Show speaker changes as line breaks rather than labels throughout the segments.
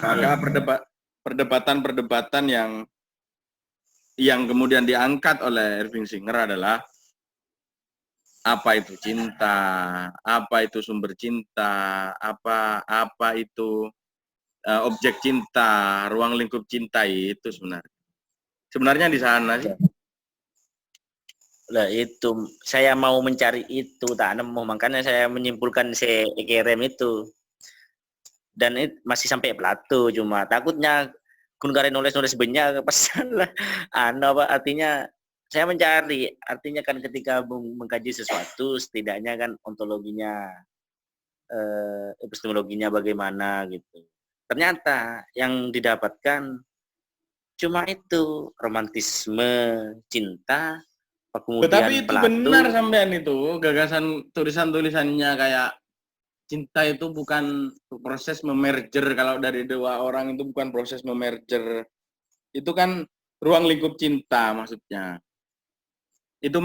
Maka perdebatan-perdebatan yang kemudian diangkat oleh Irving Singer adalah apa itu cinta, apa itu sumber cinta, apa itu objek cinta, ruang lingkup cinta itu sebenarnya. Sebenarnya di sana sih.
Lah itu saya mau mencari itu tak nemu, makanya saya menyimpulkan si Kerem itu. Dan masih sampai Plato, cuma takutnya kun kare nulis banyak pesan lah. Apa artinya saya mencari, artinya kan ketika mengkaji sesuatu setidaknya kan ontologinya, epistemologinya bagaimana gitu. Ternyata yang didapatkan cuma itu romantisme, cinta, kemudian
Tetapi itu
Plato.
benar sampean itu gagasan tulisan-tulisannya kayak cinta itu bukan proses memerger, kalau dari dua orang itu bukan proses memerger. Itu kan ruang lingkup cinta maksudnya. Itu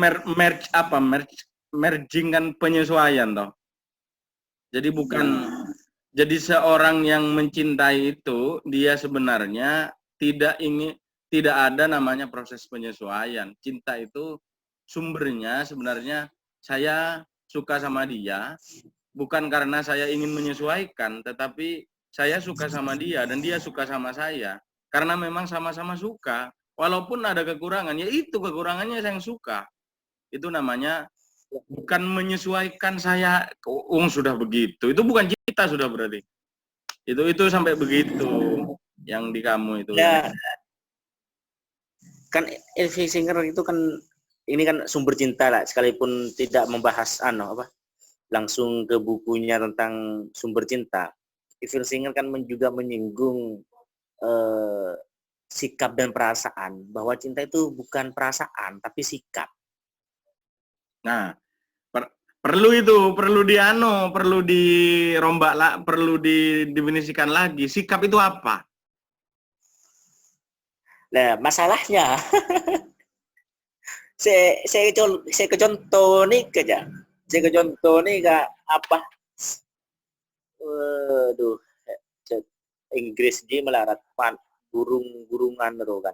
merging kan penyesuaian toh. Jadi bukan jadi seorang yang mencintai itu dia sebenarnya tidak ada namanya proses penyesuaian. Cinta itu sumbernya sebenarnya saya suka sama dia bukan karena saya ingin menyesuaikan, tetapi saya suka sama dia dan dia suka sama saya. Karena memang sama-sama suka. Walaupun ada kekurangan, ya itu kekurangannya saya yang suka. Itu namanya bukan menyesuaikan saya, sudah begitu. Itu bukan cinta sudah berarti. Itu sampai begitu yang di kamu itu.
Ya, kan Irving Singer itu kan ini kan sumber cinta lah, sekalipun tidak membahas langsung ke bukunya tentang sumber cinta. Irving Singer kan juga menyinggung sikap dan perasaan, bahwa cinta itu bukan perasaan tapi sikap.
Nah, perlu dirombak lah, perlu didefinisikan lagi. Sikap itu apa?
Nah, masalahnya saya ke contoh nih aja. Saya ke contoh nih kak apa? Waduh, Inggris di melarat burung-burungan itu kan.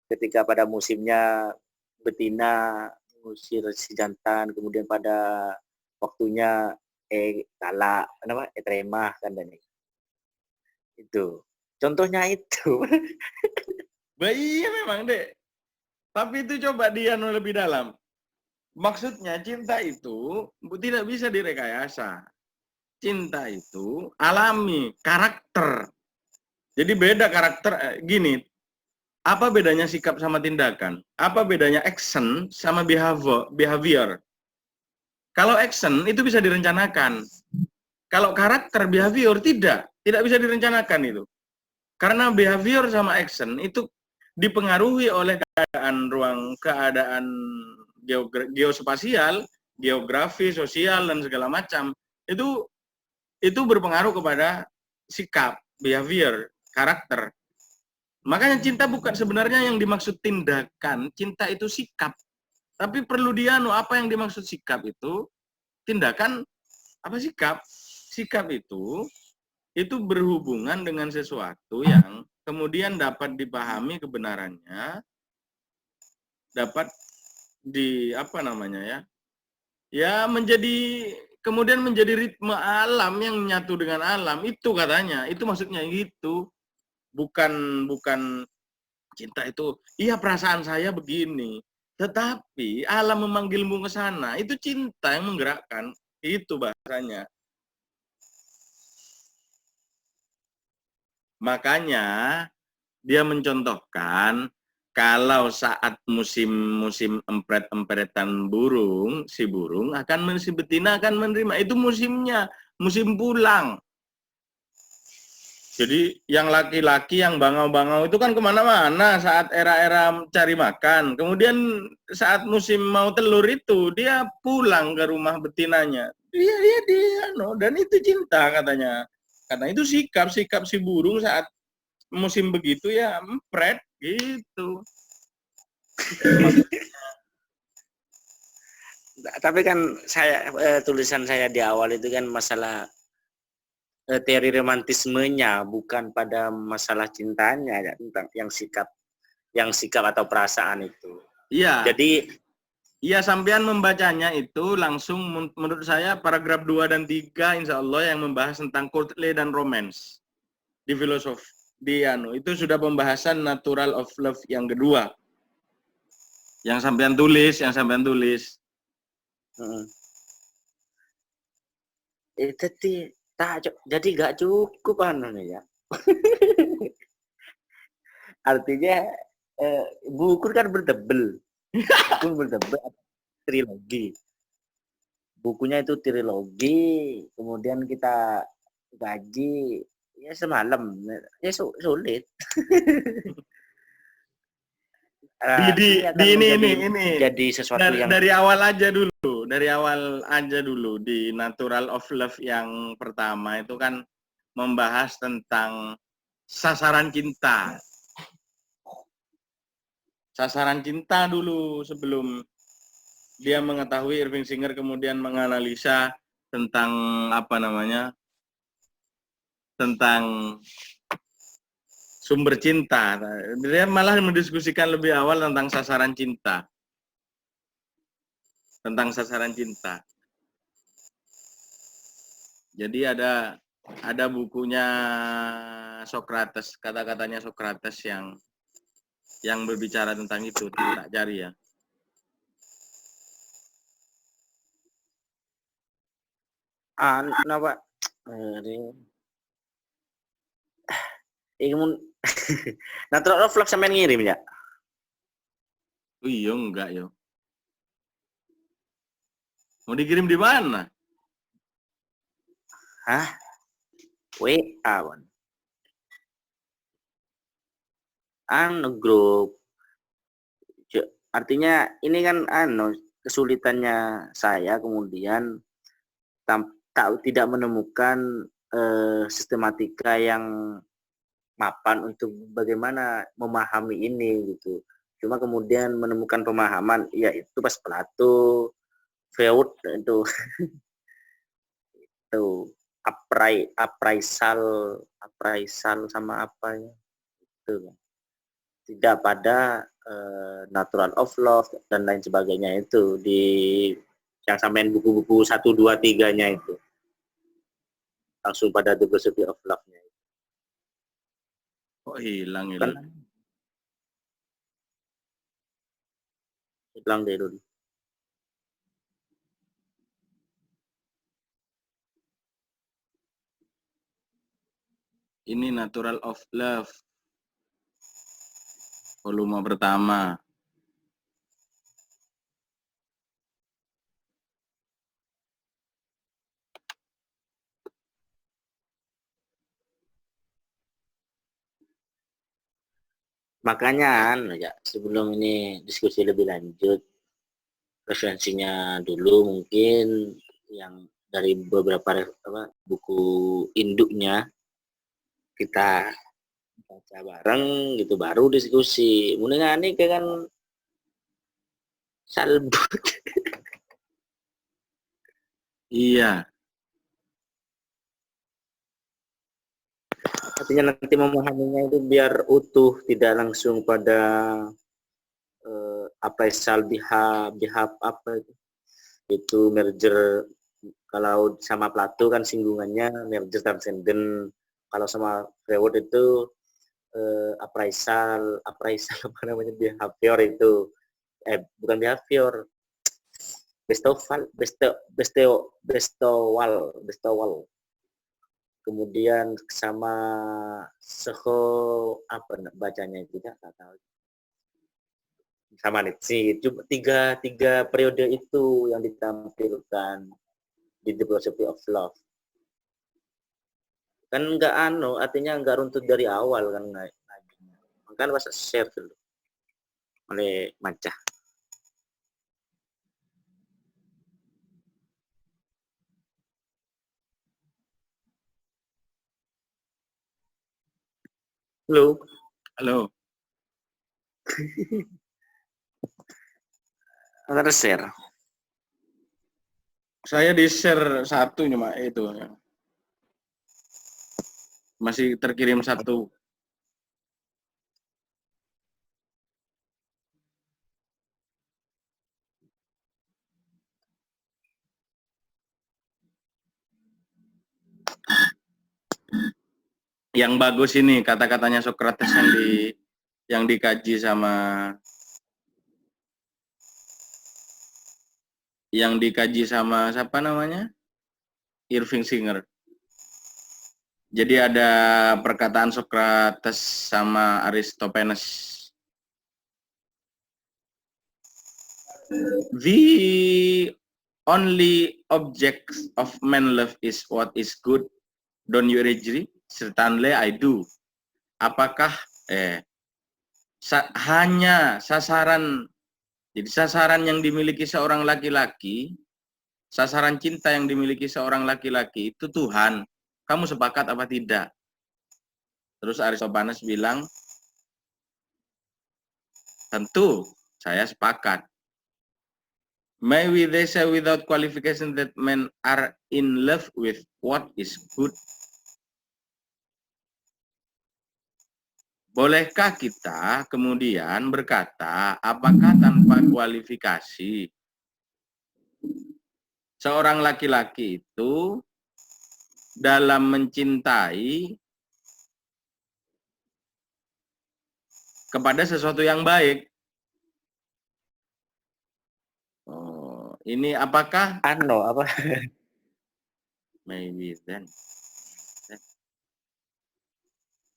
Ketika pada musimnya betina ngusir si jantan, kemudian pada waktunya galak tremah kan dan itu. Contohnya itu.
Iya memang, Dek. Tapi itu coba dianu lebih dalam. Maksudnya cinta itu tidak bisa direkayasa. Cinta itu alami, karakter. Jadi beda karakter, gini, apa bedanya sikap sama tindakan? Apa bedanya action sama behavior? Kalau action itu bisa direncanakan. Kalau karakter, behavior tidak bisa direncanakan itu. Karena behavior sama action itu dipengaruhi oleh keadaan geospasial, geografi, sosial dan segala macam. Itu berpengaruh kepada sikap, behavior, karakter. Makanya cinta bukan sebenarnya yang dimaksud tindakan, cinta itu sikap. Tapi perlu apa yang dimaksud sikap itu? Tindakan apa sikap? Sikap itu berhubungan dengan sesuatu yang kemudian dapat dipahami kebenarannya, dapat kemudian menjadi ritme alam yang menyatu dengan alam, itu katanya. Itu maksudnya gitu. Bukan cinta itu, iya perasaan saya begini. Tetapi alam memanggilmu ke sana, itu cinta yang menggerakkan. Itu bahasanya. Makanya dia mencontohkan kalau saat musim empret-empretan burung, si betina akan menerima. Itu musimnya, musim pulang. Jadi yang laki-laki yang bangau-bangau itu kan kemana-mana saat era-era cari makan. Kemudian saat musim mau telur itu dia pulang ke rumah betinanya. Dia dan itu cinta katanya. Karena itu sikap si burung saat musim begitu ya empret gitu.
Tapi kan tulisan saya di awal itu kan masalah teori romantismenya, bukan pada masalah cintanya ya, tentang yang sikap atau perasaan itu.
Iya.
Jadi
Iya, sampean membacanya itu langsung menurut saya paragraf 2 dan 3 insya Allah yang membahas tentang courtly dan romance di filosofi itu sudah pembahasan natural of love yang kedua. Yang sampean tulis.
itu jadi gak cukup ya. Artinya buku kan bertebel. Buku bertebel trilogi. Bukunya itu trilogi, kemudian kita gaji ya semalam. Ya sulit.
Ini
jadi sesuatu yang
dari awal aja dulu di natural of love yang pertama itu kan membahas tentang sasaran cinta dulu sebelum dia mengetahui Irving Singer kemudian menganalisa tentang tentang sumber cinta. Dia malah mendiskusikan lebih awal tentang sasaran cinta. Jadi ada bukunya Socrates, kata-katanya Socrates yang berbicara tentang itu, tak cari ya.
Kenapa? Natural of love sampai ngirim ya?
Iya enggak yo. Mau dikirim di mana?
Hah? WA grup. Artinya ini kan kesulitannya saya kemudian tidak menemukan sistematika yang mapan untuk bagaimana memahami ini gitu. Cuma kemudian menemukan pemahaman, ya itu pas Plato, Freud itu itu appraisal sama apa ya itu tidak pada natural of love dan lain sebagainya itu di yang sampein buku-buku 1, 2, 3-nya itu langsung pada the philosophy of love-nya.
Kok hilang
kan hilang deh dulu.
Ini natural of love volume pertama.
Makanya ya sebelum ini diskusi lebih lanjut, referensinya dulu mungkin yang dari beberapa buku induknya kita baca bareng gitu baru diskusi. Mendingan ini kan salbut.
Iya.
Artinya nanti memahaminya itu biar utuh, tidak langsung pada appraisal bihab apa itu merger. Kalau sama Plato kan singgungannya merger transcendent, kalau sama Freud itu appraisal apa namanya behavior itu bukan behavior, bestowal. Kemudian sama Seho apa bacanya itu tidak tahu. Sama Nietzsche, cuma tiga periode itu yang ditampilkan di The Philosophy of Love. Kan enggak artinya enggak runtut dari awal kan ngajinya. Makanya pas share dulu oleh Macah.
Halo.
Ada share.
Saya di share satu cuma itu. Masih terkirim satu. Yang bagus ini kata-katanya Socrates yang dikaji sama siapa namanya? Irving Singer. Jadi ada perkataan Socrates sama Aristophanes. The only object of man love is what is good. Don't you agree? Certainly I do. Apakah hanya sasaran, jadi sasaran yang dimiliki seorang laki-laki, sasaran cinta yang dimiliki seorang laki-laki itu Tuhan. Kamu sepakat apa tidak? Terus Aristophanes bilang, tentu saya sepakat. May we they say without qualification that men are in love with what is good. Bolehkah kita kemudian berkata, apakah tanpa kualifikasi seorang laki-laki itu dalam mencintai kepada sesuatu yang baik? Oh, ini apakah
Apa?
maybe then.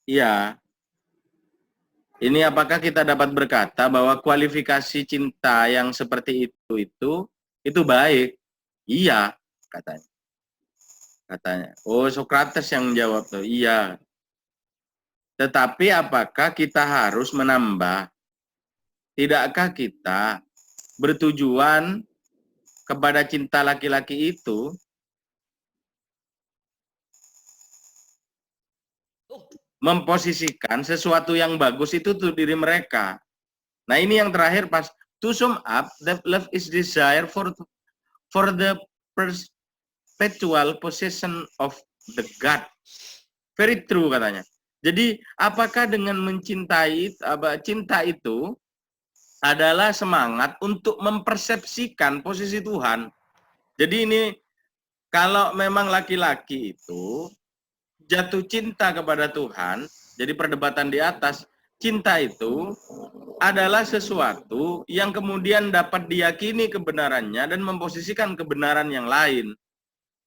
Iya. Ini apakah kita dapat berkata bahwa kualifikasi cinta yang seperti itu baik? Iya, katanya. Oh, Socrates yang menjawab tuh. Iya. Tetapi apakah kita harus menambah? Tidakkah kita bertujuan kepada cinta laki-laki itu memposisikan sesuatu yang bagus itu tuh diri mereka. Nah, ini yang terakhir pas to sum up, that love is desire for the perpetual possession of the God. Very true katanya. Jadi, apakah dengan mencintai cinta itu adalah semangat untuk mempersepsikan posisi Tuhan. Jadi ini kalau memang laki-laki itu jatuh cinta kepada Tuhan, jadi perdebatan di atas, cinta itu adalah sesuatu yang kemudian dapat diyakini kebenarannya dan memposisikan kebenaran yang lain.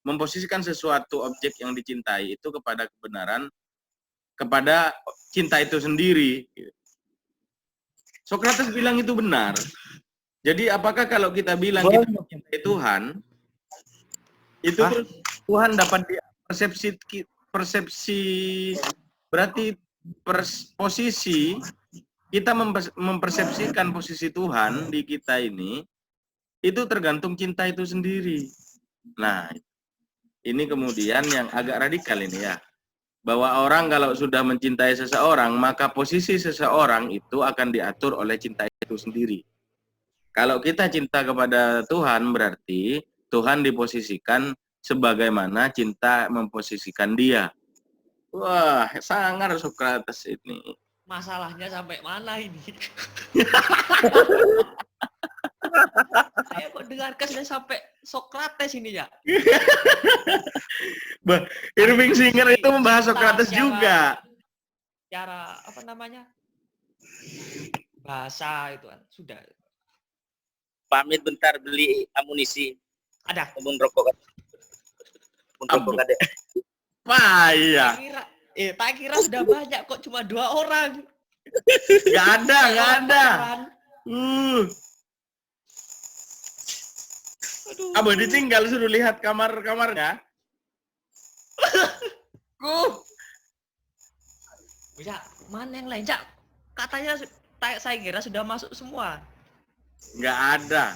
Memposisikan sesuatu objek yang dicintai itu kepada kebenaran, kepada cinta itu sendiri. Socrates bilang itu benar. Jadi apakah kalau kita bilang kita mencintai Tuhan, itu Tuhan dapat persepsi berarti posisi kita mempersepsikan posisi Tuhan di kita ini itu tergantung cinta itu sendiri. Nah, ini kemudian yang agak radikal ini ya. Bahwa orang kalau sudah mencintai seseorang, maka posisi seseorang itu akan diatur oleh cinta itu sendiri. Kalau kita cinta kepada Tuhan, berarti Tuhan diposisikan sebagaimana cinta memposisikan dia. Wah, sangar Socrates ini.
Masalahnya sampai mana ini? Saya kok dengarkan sudah sampai Socrates ini ya.
Irving Singer itu membahas Socrates juga.
Cara apa namanya? Bahasa itu kan sudah.
Pamit bentar beli amunisi.
Ada.
Kebun rokok. Ada.
Payah.
Tak kira sudah banyak kok, cuma 2 orang.
Gak ada.
Aduh.
Abah ditinggal suruh lihat kamar-kamarnya.
Bisa, mana yang lain, Cak? Katanya saya kira sudah masuk semua.
Nggak ada.